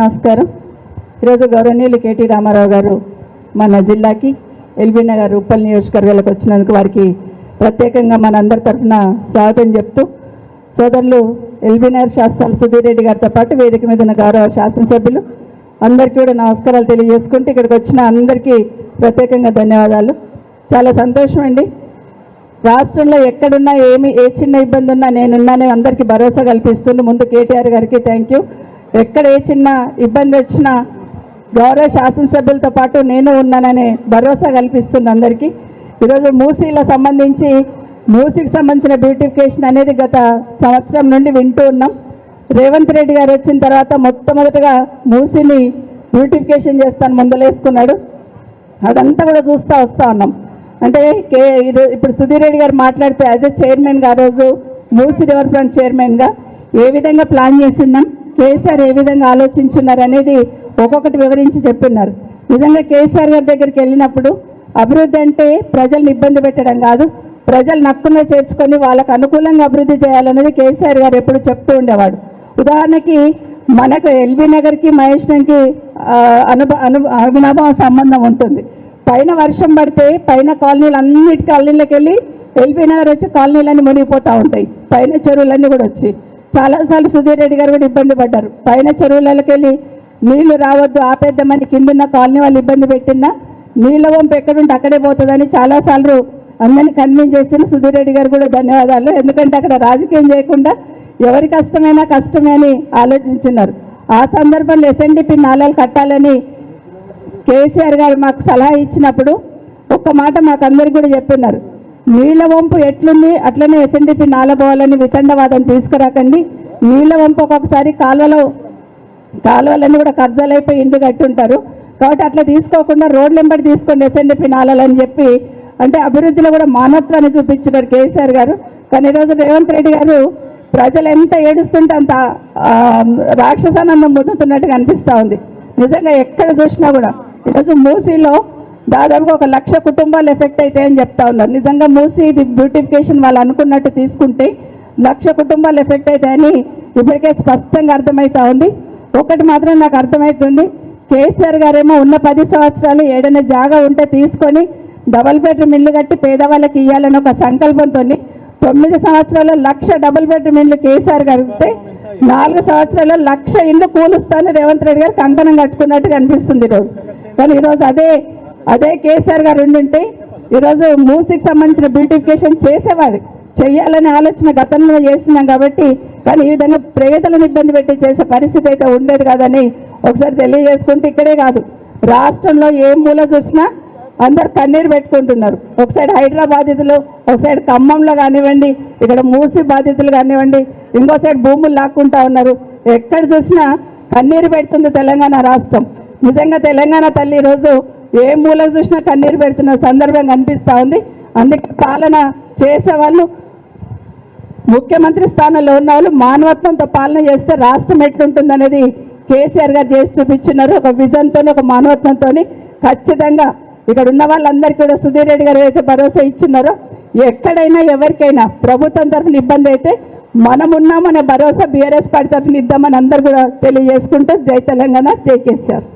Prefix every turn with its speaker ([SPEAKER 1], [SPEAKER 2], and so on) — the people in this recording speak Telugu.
[SPEAKER 1] నమస్కారం. ఈరోజు గౌరవనీయులు కేటీ రామారావు గారు మన జిల్లాకి ఎల్బీ నగర్ ఉప్పల్ నియోజకవర్గాలకు వచ్చినందుకు వారికి ప్రత్యేకంగా మనందరి తరఫున స్వాగతం చెప్తూ, సోదరులు ఎల్బీ నగర్ శాసనసభ్యులు సుధీర్ రెడ్డి గారితో పాటు వేదిక మీద ఉన్న గౌరవ శాసనసభ్యులు అందరికీ కూడా నమస్కారాలు తెలియజేసుకుంటూ ఇక్కడికి వచ్చిన అందరికీ ప్రత్యేకంగా ధన్యవాదాలు. చాలా సంతోషం అండి. రాష్ట్రంలో ఎక్కడున్నా ఏ చిన్న ఇబ్బంది ఉన్నా నేనున్నానే అందరికీ భరోసా కల్పిస్తుంది. ముందు కేటీఆర్ గారికి థ్యాంక్ యూ. ఎక్కడ ఏ చిన్న ఇబ్బంది వచ్చినా గౌరవ శాసనసభ్యులతో పాటు నేను ఉన్నాననే భరోసా కల్పిస్తుంది అందరికీ. ఈరోజు మూసీకి సంబంధించిన బ్యూటిఫికేషన్ అనేది గత సంవత్సరం నుండి వింటూ ఉన్నాం. రేవంత్ రెడ్డి గారు వచ్చిన తర్వాత మొట్టమొదటిగా మూసీని బ్యూటిఫికేషన్ చేస్తాను ముందలేసుకున్నాడు. అదంతా కూడా చూస్తూ వస్తూ ఉన్నాం. అంటే ఇప్పుడు సుధీర్ రెడ్డి గారు మాట్లాడితే యాజ్ ఎ చైర్మన్గా ఆ రోజు మూసీ రివర్ ఫ్రంట్ చైర్మన్గా ఏ విధంగా ప్లాన్ చేస్తున్నాం, కేసీఆర్ ఏ విధంగా ఆలోచించున్నారు అనేది ఒక్కొక్కటి వివరించి చెప్తున్నారు. నిజంగా కేసీఆర్ గారి దగ్గరికి వెళ్ళినప్పుడు అభివృద్ధి అంటే ప్రజల్ని ఇబ్బంది పెట్టడం కాదు, ప్రజలు నక్కున చేర్చుకొని వాళ్ళకు అనుకూలంగా అభివృద్ధి చేయాలనేది కేసీఆర్ గారు ఎప్పుడు చెప్తూ ఉండేవాడు. ఉదాహరణకి మనకు ఎల్బీ నగర్కి మహేష్కి అవినాభావ సంబంధం ఉంటుంది. పైన వర్షం పడితే పైన కాలనీలకు వెళ్ళి ఎల్బీ నగర్ వచ్చి కాలనీలన్నీ మునిగిపోతూ ఉంటాయి. పైన చెరువులన్నీ కూడా వచ్చి చాలాసార్లు సుధీర్ రెడ్డి గారు కూడా ఇబ్బంది పడ్డారు. పైన చెరువులకి వెళ్ళి నీళ్లు రావద్దు ఆపేద్దామని కిందున్న కాలనీ వాళ్ళు ఇబ్బంది పెట్టినా నీళ్ళ వంపు ఎక్కడుంటే అక్కడే పోతుందని చాలాసార్లు అందరినీ కన్విన్స్ చేసిన సుధీర్ రెడ్డి గారు కూడా ధన్యవాదాలు. ఎందుకంటే అక్కడ రాజకీయం చేయకుండా ఎవరి కష్టమైనా కష్టమే అని ఆలోచించున్నారు. ఆ సందర్భంలో ఎస్ఎన్డిపి నాలాలు కట్టాలని కేసీఆర్ గారు మాకు సలహా ఇచ్చినప్పుడు ఒక్క మాట మాకు అందరికీ కూడా చెప్తున్నారు, నీళ్ల వంపు ఎట్లుంది అట్లనే ఎస్ఎన్డిపి నాలబోవాలని వితండవాదం తీసుకురాకండి. నీళ్ల వంపు ఒక్కొక్కసారి కాలువలన్నీ కూడా కబ్జాలు అయిపోయి ఇండ్లు కట్టి ఉంటారు కాబట్టి అట్లా తీసుకోకుండా రోడ్లు వెంబడి తీసుకోండి ఎస్ఎన్డిపి నాలని చెప్పి, అంటే అభివృద్ధిలో కూడా మానవత్వాన్ని చూపించినారు కేసీఆర్ గారు. కానీ ఈరోజు రేవంత్ రెడ్డి గారు ప్రజలు ఎంత ఏడుస్తుంటే అంత రాక్షసానందం పొందుతున్నట్టుగా అనిపిస్తూ ఉంది. నిజంగా ఎక్కడ చూసినా కూడా ఈరోజు మూసీలో దాదాపుగా 1,00,000 కుటుంబాలు ఎఫెక్ట్ అవుతాయని చెప్తా ఉన్నారు. నిజంగా మూసీ బ్యూటిఫికేషన్ వాళ్ళు అనుకున్నట్టు తీసుకుంటే 1,00,000 కుటుంబాలు ఎఫెక్ట్ అవుతాయని ఇప్పటికే స్పష్టంగా అర్థమవుతా ఉంది. ఒకటి మాత్రం నాకు అర్థమవుతుంది, కేసీఆర్ గారేమో ఉన్న 10 సంవత్సరాలు ఏదైనా జాగా ఉంటే తీసుకొని డబుల్ బెడ్రూమ్ ఇల్లు కట్టి పేదవాళ్ళకి ఇవ్వాలని ఒక సంకల్పంతో 9 సంవత్సరాల్లో 1,00,000 డబుల్ బెడ్రూమ్ ఇల్లు కేసీఆర్ గారితే 4 సంవత్సరాల్లో 1,00,000 ఇల్లు కూలుస్తాను రేవంత్ రెడ్డి గారు కంకణం కట్టుకున్నట్టుగా అనిపిస్తుంది ఈరోజు. కానీ ఈరోజు అదే కేసీఆర్ గారు ఉండుంటే ఈరోజు మూసీకి సంబంధించిన బ్యూటిఫికేషన్ చేసేవాడు. చెయ్యాలనే ఆలోచన గతంలో చేస్తున్నాం కాబట్టి, కానీ ఈ విధంగా పేదలను ఇబ్బంది పెట్టి చేసే పరిస్థితి అయితే ఉండేది కాదని ఒకసారి తెలియజేసుకుంటే, ఇక్కడే కాదు రాష్ట్రంలో ఏ మూల చూసినా అందరు కన్నీరు పెట్టుకుంటున్నారు. ఒక సైడ్ హైదరాబాద్ బాధితులు, ఒక సైడ్ ఖమ్మంలో కానివ్వండి, ఇక్కడ మూసీ బాధితులు కానివ్వండి, ఇంకో సైడ్ భూములు లాక్కుంటా ఉన్నారు. ఎక్కడ చూసినా కన్నీరు పెడుతుంది తెలంగాణ రాష్ట్రం. నిజంగా తెలంగాణ తల్లి ఈరోజు ఏ మూలకు చూసినా కన్నీరు పెడుతున్న సందర్భం కనిపిస్తూ ఉంది. అందుకే పాలన చేసేవాళ్ళు, ముఖ్యమంత్రి స్థానంలో ఉన్న వాళ్ళు మానవత్వంతో పాలన చేస్తే రాష్ట్రం ఎట్లుంటుందనేది కేసీఆర్ గారు చేసి చూపించున్నారు. ఒక విజన్తో, ఒక మానవత్వంతో ఖచ్చితంగా ఇక్కడ ఉన్న వాళ్ళందరికీ కూడా సుధీర్ రెడ్డి గారు అయితే భరోసా ఇచ్చున్నారో, ఎక్కడైనా ఎవరికైనా ప్రభుత్వం తరఫున ఇబ్బంది అయితే మనమున్నామనే భరోసా బీఆర్ఎస్ పార్టీ తరఫున ఇద్దామని అందరూ కూడా తెలియజేసుకుంటూ జై తెలంగాణ, జై కేసీఆర్.